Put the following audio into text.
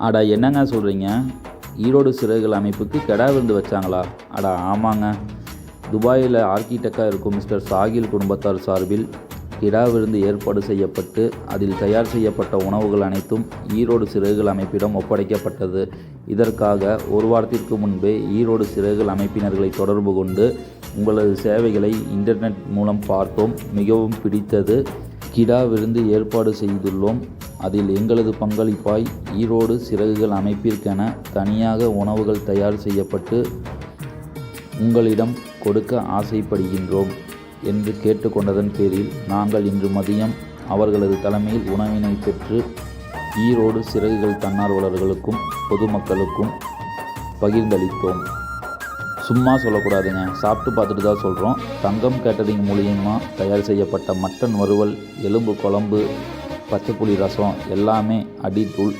அடா என்னங்க சொல்கிறீங்க? ஈரோடு சிறகுகள் அமைப்புக்கு கெடா விருந்து வச்சாங்களா? அடா ஆமாங்க. துபாயில் ஆர்கிடெக்டாக இருக்கும் மிஸ்டர் சாகில் குடும்பத்தார் சார்பில் கிடா விருந்து ஏற்பாடு செய்யப்பட்டு அதில் தயார் செய்யப்பட்ட உணவுகள் அனைத்தும் ஈரோடு சிறகுகள் அமைப்பிடம் ஒப்படைக்கப்பட்டது. இதற்காக ஒரு வாரத்திற்கு முன்பே ஈரோடு சிறகுகள் அமைப்பினர்களை தொடர்பு கொண்டு உங்களது சேவைகளை இன்டர்நெட் மூலம் பார்த்தோம், மிகவும் பிடித்தது, கிடா விருந்து ஏற்பாடு செய்துள்ளோம், அதில் எங்களது பங்களிப்பாய் ஈரோடு சிறகுகள் அமைப்பிற்கென தனியாக உணவுகள் தயார் செய்யப்பட்டு உங்களிடம் கொடுக்க ஆசைப்படுகின்றோம் என்று கேட்டுக்கொண்டதன் பேரில் நாங்கள் இன்று மதியம் அவர்களது தலைமையில் உணவினை பெற்று ஈரோடு சிறகுகள் தன்னார்வலர்களுக்கும் பொதுமக்களுக்கும் பகிர்ந்தளித்தோம். சும்மா சொல்லக்கூடாதுங்க, சாப்பிட்டு பார்த்துட்டு தான் சொல்கிறோம். தங்கம் கேட்டரிங் மூலியமாக தயார் செய்யப்பட்ட மட்டன் வறுவல், எலும்பு குழம்பு, பச்சைப்புளி ரசம் எல்லாமே அடித்தூள்.